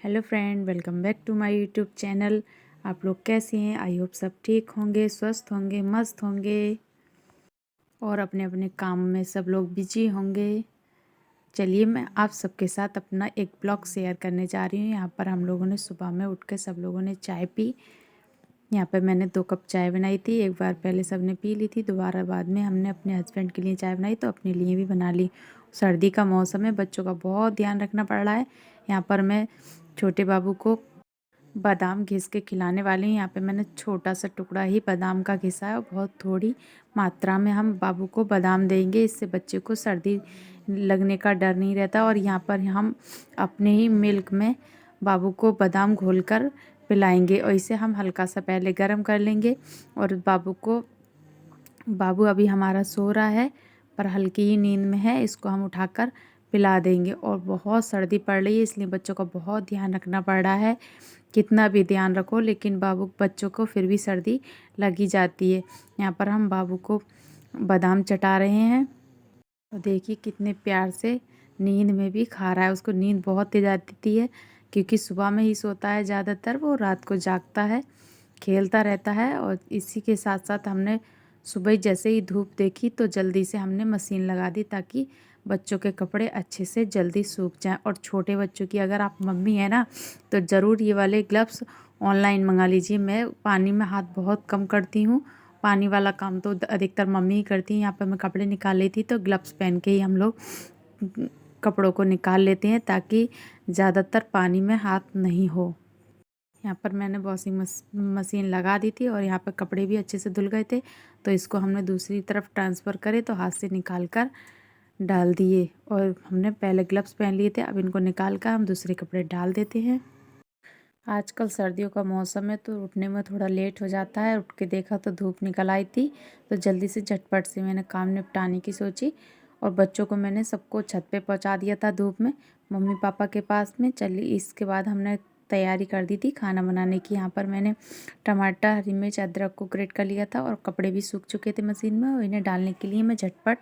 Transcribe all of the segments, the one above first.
Hello friend, welcome back to my YouTube channel. आप लोग कैसे हैं? आई होप सब ठीक होंगे, स्वस्थ होंगे, मस्त होंगे और अपने अपने काम में सब लोग बिजी होंगे। चलिए मैं आप सबके साथ अपना एक ब्लॉग शेयर करने जा रही हूँ। यहाँ पर हम लोगों ने सुबह में उठ के सब लोगों ने चाय पी। यहाँ पर मैंने 2 कप चाय बनाई थी। एक बार पहले सबने पी ली थी, दोबारा बाद में हमने अपने हस्बैंड के लिए चाय बनाई तो अपने लिए भी बना ली। सर्दी का मौसम है, बच्चों का बहुत ध्यान रखना पड़ रहा है। यहाँ पर मैं छोटे बाबू को बादाम घिस के खिलाने वाली हूँ। यहाँ पे मैंने छोटा सा टुकड़ा ही बादाम का घिसा है और बहुत थोड़ी मात्रा में हम बाबू को बादाम देंगे। इससे बच्चे को सर्दी लगने का डर नहीं रहता। और यहाँ पर हम अपने ही मिल्क में बाबू को बादाम घोलकर पिलाएंगे और इसे हम हल्का सा पहले गर्म कर लेंगे। और बाबू अभी हमारा सो रहा है पर हल्की ही नींद में है, इसको हम उठाकर पिला देंगे। और बहुत सर्दी पड़ रही है इसलिए बच्चों का बहुत ध्यान रखना पड़ रहा है। कितना भी ध्यान रखो लेकिन बच्चों को फिर भी सर्दी लगी जाती है। यहाँ पर हम बाबू को बादाम चटा रहे हैं और देखिए कितने प्यार से नींद में भी खा रहा है। उसको नींद बहुत तेज आती है क्योंकि सुबह में ही सोता है ज़्यादातर, वो रात को जागता है, खेलता रहता है। और इसी के साथ साथ हमने सुबह जैसे ही धूप देखी तो जल्दी से हमने मशीन लगा दी ताकि बच्चों के कपड़े अच्छे से जल्दी सूख जाएं। और छोटे बच्चों की अगर आप मम्मी है ना तो ज़रूर ये वाले ग्लव्स ऑनलाइन मंगा लीजिए। मैं पानी में हाथ बहुत कम करती हूँ, पानी वाला काम तो अधिकतर मम्मी ही करती हैं। यहाँ पर मैं कपड़े निकाल रही थी तो ग्लव्स पहन के ही हम लोग कपड़ों को निकाल लेते हैं ताकि ज़्यादातर पानी में हाथ नहीं हो। यहाँ पर मैंने वॉशिंग मशीन लगा दी थी और यहाँ पर कपड़े भी अच्छे से धुल गए थे तो इसको हमने दूसरी तरफ ट्रांसफ़र करे तो हाथ से निकाल कर डाल दिए। और हमने पहले ग्लव्स पहन लिए थे, अब इनको निकाल कर हम दूसरे कपड़े डाल देते हैं। आजकल सर्दियों का मौसम है तो उठने में थोड़ा लेट हो जाता है। उठ के देखा तो धूप निकल आई थी तो जल्दी से झटपट से मैंने काम निपटाने की सोची और बच्चों को मैंने सबको छत पे पहुंचा दिया था धूप में, मम्मी पापा के पास में। चलिए इसके बाद हमने तैयारी कर दी थी खाना बनाने की। यहाँ पर मैंने टमाटर, हरी मिर्च, अदरक को ग्रेट कर लिया था और कपड़े भी सूख चुके थे मशीन में और इन्हें डालने के लिए मैं झटपट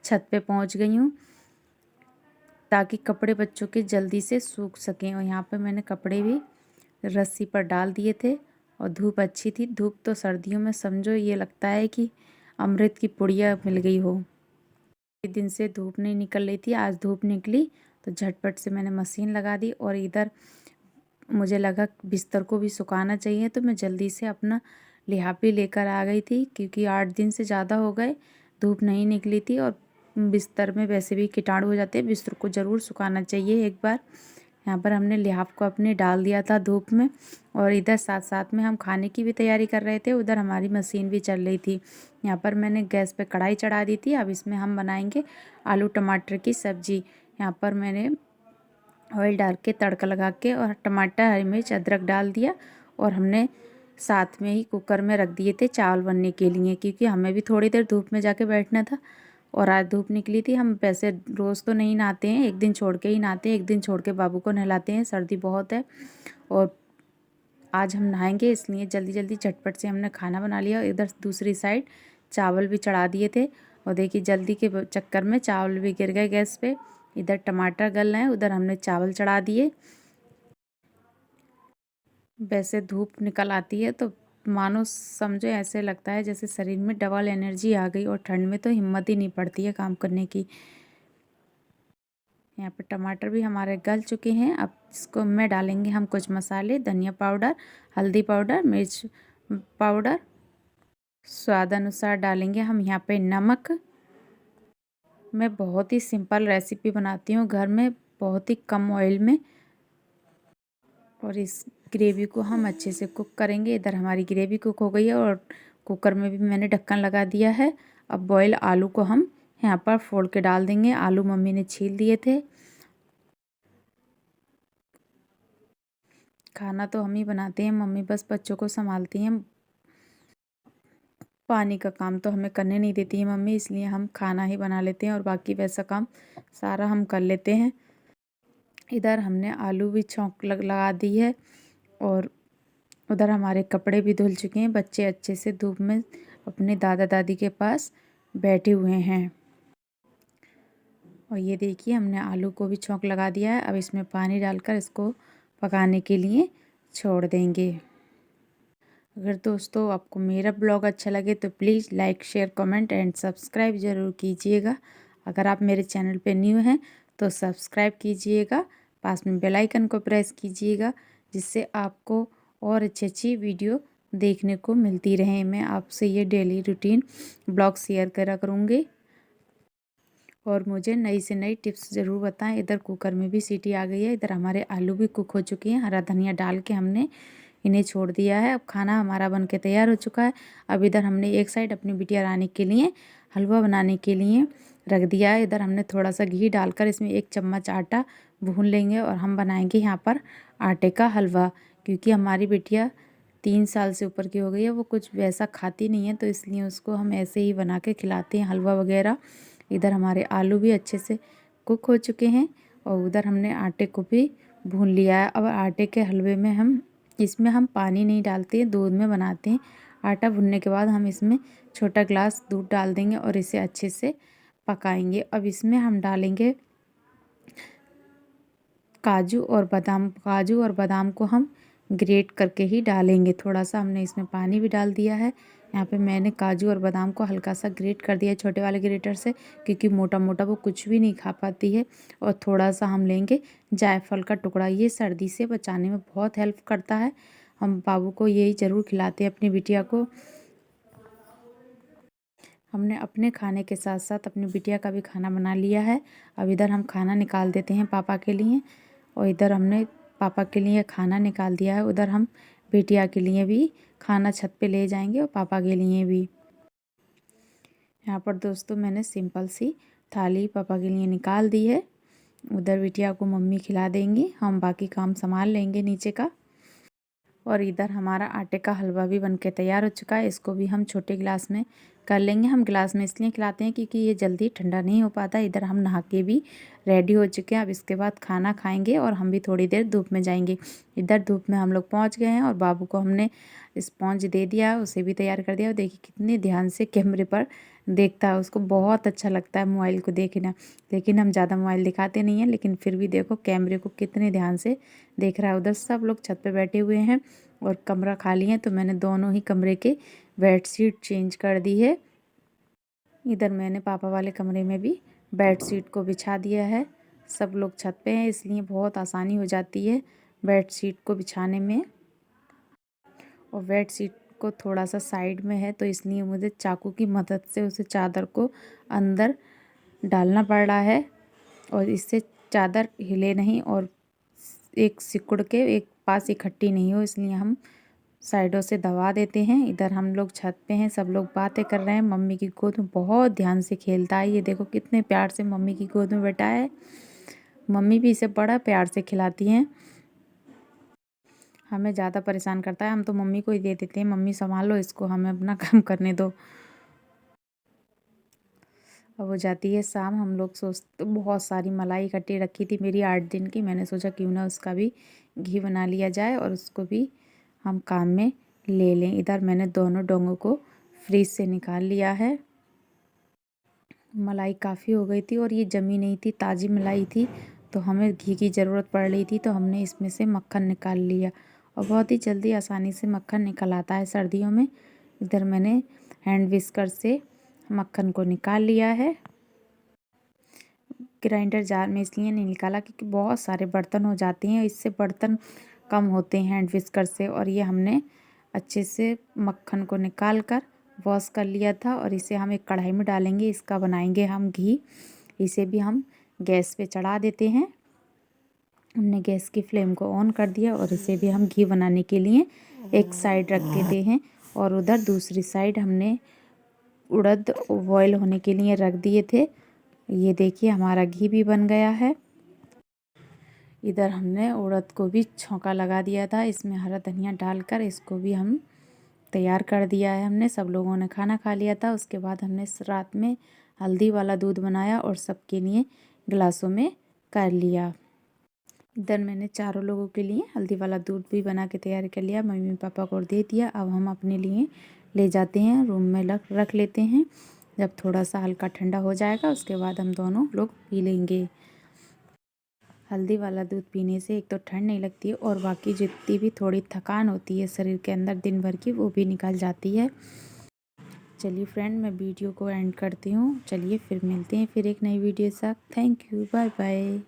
छत पे पहुँच गई हूँ ताकि कपड़े बच्चों के जल्दी से सूख सकें। और यहाँ पर मैंने कपड़े भी रस्सी पर डाल दिए थे और धूप अच्छी थी। धूप तो सर्दियों में समझो ये लगता है कि अमृत की पुड़िया मिल गई हो। एक दिन से धूप नहीं निकल रही थी, आज धूप निकली तो झटपट से मैंने मशीन लगा दी। और इधर मुझे लगा बिस्तर को भी सुखाना चाहिए तो मैं जल्दी से अपना लिहाफ भी लेकर आ गई थी क्योंकि 8 दिन से ज़्यादा हो गए धूप नहीं निकली थी और बिस्तर में वैसे भी कीटाणु हो जाते हैं। बिस्तर को ज़रूर सुखाना चाहिए एक बार। यहाँ पर हमने लिहाफ को अपने डाल दिया था धूप में और इधर साथ साथ में हम खाने की भी तैयारी कर रहे थे, उधर हमारी मशीन भी चल रही थी। यहाँ पर मैंने गैस पे कढ़ाई चढ़ा दी थी। अब इसमें हम बनाएंगे आलू टमाटर की सब्जी। यहाँ पर मैंने ऑयल डाल के तड़का लगा के और टमाटर, हरी मिर्च, अदरक डाल दिया और हमने साथ में ही कुकर में रख दिए थे चावल बनने के लिए क्योंकि हमें भी थोड़ी देर धूप में जाके बैठना था। और आज धूप निकली थी। हम वैसे रोज़ तो नहीं नहाते हैं, एक दिन छोड़ के ही नहाते हैं, एक दिन छोड़ के बाबू को नहलाते हैं, सर्दी बहुत है। और आज हम नहाएंगे इसलिए जल्दी जल्दी झटपट से हमने खाना बना लिया। इधर दूसरी साइड चावल भी चढ़ा दिए थे और देखिए जल्दी के चक्कर में चावल भी गिर गए गैस पे। इधर टमाटर गल रहे हैं, उधर हमने चावल चढ़ा दिए। वैसे धूप निकल आती है तो मानो समझो ऐसे लगता है जैसे शरीर में डबल एनर्जी आ गई और ठंड में तो हिम्मत ही नहीं पड़ती है काम करने की। यहाँ पर टमाटर भी हमारे गल चुके हैं। अब इसको में डालेंगे हम कुछ मसाले, धनिया पाउडर, हल्दी पाउडर, मिर्च पाउडर, स्वाद अनुसार डालेंगे हम यहाँ पे नमक। मैं बहुत ही सिंपल रेसिपी बनाती हूँ घर में, बहुत ही कम ऑयल में। और इस ग्रेवी को हम अच्छे से कुक करेंगे। इधर हमारी ग्रेवी कुक हो गई है और कुकर में भी मैंने ढक्कन लगा दिया है। अब बॉयल आलू को हम यहाँ पर फोड़ के डाल देंगे। आलू मम्मी ने छील दिए थे। खाना तो हम ही बनाते हैं, मम्मी बस बच्चों को संभालती हैं। पानी का काम तो हमें करने नहीं देती है मम्मी, इसलिए हम खाना ही बना लेते हैं और बाकी वैसा काम सारा हम कर लेते हैं। इधर हमने आलू भी छौंक लगा दी है और उधर हमारे कपड़े भी धुल चुके हैं। बच्चे अच्छे से धूप में अपने दादा दादी के पास बैठे हुए हैं। और ये देखिए हमने आलू को भी छौंक लगा दिया है। अब इसमें पानी डालकर इसको पकाने के लिए छोड़ देंगे। अगर दोस्तों आपको मेरा ब्लॉग अच्छा लगे तो please like share comment and subscribe ज़रूर कीजिएगा। अगर आप मेरे चैनल पे न्यू हैं तो सब्सक्राइब कीजिएगा, पास में बेल आइकन को प्रेस कीजिएगा, जिससे आपको और अच्छी अच्छी वीडियो देखने को मिलती रहे। मैं आपसे ये डेली रूटीन ब्लॉग शेयर करा करूँगी और मुझे नई से नई टिप्स ज़रूर बताएं। इधर कुकर में भी सीटी आ गई है, इधर हमारे आलू भी कुक हो चुके हैं। हरा धनिया डाल के हमने इन्हें छोड़ दिया है। अब खाना हमारा बन के तैयार हो चुका है। अब इधर हमने एक साइड अपनी बिटिया रानी के लिए हलवा बनाने के लिए रख दिया है। इधर हमने थोड़ा सा घी डालकर इसमें 1 चम्मच आटा भून लेंगे और हम बनाएंगे यहाँ पर आटे का हलवा, क्योंकि हमारी बिटिया 3 साल से ऊपर की हो गई है, वो कुछ वैसा खाती नहीं है, तो इसलिए उसको हम ऐसे ही बना के खिलाते हैं हलवा वगैरह। इधर हमारे आलू भी अच्छे से कुक हो चुके हैं और उधर हमने आटे को भी भून लिया है। अब आटे के हलवे में इसमें हम पानी नहीं डालते हैं, दूध में बनाते हैं। आटा भुनने के बाद हम इसमें छोटा ग्लास दूध डाल देंगे और इसे अच्छे से पकाएंगे। अब इसमें हम डालेंगे काजू और बादाम को हम ग्रेट करके ही डालेंगे। थोड़ा सा हमने इसमें पानी भी डाल दिया है। यहाँ पे मैंने काजू और बादाम को हल्का सा ग्रेट कर दिया है छोटे वाले ग्रेटर से, क्योंकि मोटा मोटा वो कुछ भी नहीं खा पाती है। और थोड़ा सा हम लेंगे जायफल का टुकड़ा, ये सर्दी से बचाने में बहुत हेल्प करता है। हम बाबू को यही ज़रूर खिलाते हैं, अपनी बिटिया को। हमने अपने खाने के साथ साथ अपनी बिटिया का भी खाना बना लिया है। अब इधर हम खाना निकाल देते हैं पापा के लिए, और इधर हमने पापा के लिए खाना निकाल दिया है। उधर हम बिटिया के लिए भी खाना छत पे ले जाएंगे और पापा के लिए भी। यहाँ पर दोस्तों मैंने सिंपल सी थाली पापा के लिए निकाल दी है। उधर बिटिया को मम्मी खिला देंगी, हम बाकी काम संभाल लेंगे नीचे का। और इधर हमारा आटे का हलवा भी बनके तैयार हो चुका है। इसको भी हम छोटे गिलास में कर लेंगे। हम गिलास में इसलिए खिलाते हैं क्योंकि ये जल्दी ठंडा नहीं हो पाता। इधर हम नहा के भी रेडी हो चुके हैं। अब इसके बाद खाना खाएंगे और हम भी थोड़ी देर धूप में जाएंगे। इधर धूप में हम लोग पहुँच गए हैं और बाबू को हमने स्पॉन्ज दे दिया, उसे भी तैयार कर दिया। और देखिए कितने ध्यान से कैमरे पर देखता है, उसको बहुत अच्छा लगता है मोबाइल को देखना। लेकिन हम ज़्यादा मोबाइल दिखाते नहीं हैं, लेकिन फिर भी देखो कैमरे को कितने ध्यान से देख रहा है। उधर सब लोग छत पे बैठे हुए हैं और कमरा खाली है, तो मैंने दोनों ही कमरे के बेडशीट चेंज कर दी है। इधर मैंने पापा वाले कमरे में भी बेडशीट को बिछा दिया है। सब लोग छत पे हैं, इसलिए बहुत आसानी हो जाती है बेडशीट को बिछाने में। और बेडशीट को थोड़ा सा साइड में है, तो इसलिए मुझे चाकू की मदद से उसे चादर को अंदर डालना पड़ रहा है, और इससे चादर हिले नहीं और एक सिकुड़ के एक पास इकट्ठी नहीं हो, इसलिए हम साइडों से दबा देते हैं। इधर हम लोग छत पे हैं, सब लोग बातें कर रहे हैं। मम्मी की गोद में बहुत ध्यान से खेलता है, ये देखो कितने प्यार से मम्मी की गोद में बैठा है। मम्मी भी इसे बड़ा प्यार से खिलाती हैं। हमें ज़्यादा परेशान करता है, हम तो मम्मी को ही दे देते हैं, मम्मी संभालो इसको, हमें अपना काम करने दो। अब हो जाती है शाम। हम लोग सोचते, बहुत सारी मलाई इकट्ठी रखी थी मेरी 8 दिन की, मैंने सोचा क्यों ना उसका भी घी बना लिया जाए और उसको भी हम काम में ले लें। इधर मैंने दोनों डोंगों को फ्रीज से निकाल लिया है। मलाई काफ़ी हो गई थी और ये जमी नहीं थी, ताज़ी मलाई थी, तो हमें घी की ज़रूरत पड़ रही थी, तो हमने इसमें से मक्खन निकाल लिया। और बहुत ही जल्दी आसानी से मक्खन निकल आता है सर्दियों में। इधर मैंने हैंड विस्कर से मक्खन को निकाल लिया है। ग्राइंडर जार में इसलिए नहीं निकाला क्योंकि बहुत सारे बर्तन हो जाते हैं, इससे बर्तन कम होते हैं हैंड विस्कर से। और ये हमने अच्छे से मक्खन को निकाल कर वॉश कर लिया था, और इसे हम एक कढ़ाई में डालेंगे, इसका बनाएंगे हम घी। इसे भी हम गैस पे चढ़ा देते हैं। हमने गैस की फ्लेम को ऑन कर दिया और इसे भी हम घी बनाने के लिए एक साइड रख देते हैं। और उधर दूसरी साइड हमने उड़द बॉयल होने के लिए रख दिए थे। ये देखिए हमारा घी भी बन गया है। इधर हमने उड़द को भी छौंका लगा दिया था, इसमें हरा धनिया डालकर इसको भी हम तैयार कर दिया है। हमने सब लोगों ने खाना खा लिया था, उसके बाद हमने रात में हल्दी वाला दूध बनाया और सबके लिए गिलासों में कर लिया। इधर मैंने चारों लोगों के लिए हल्दी वाला दूध भी बना के तैयार कर लिया, मम्मी पापा को दे दिया। अब हम अपने लिए ले जाते हैं, रूम में रख लेते हैं। जब थोड़ा सा हल्का ठंडा हो जाएगा उसके बाद हम दोनों लोग पी लेंगे। हल्दी वाला दूध पीने से एक तो ठंड नहीं लगती है और बाकी जितनी भी थोड़ी थकान होती है शरीर के अंदर दिन भर की, वो भी निकल जाती है। चलिए फ्रेंड, मैं वीडियो को एंड करती हूँ। चलिए फिर मिलते हैं फिर एक नई वीडियो के साथ। Thank you, bye bye.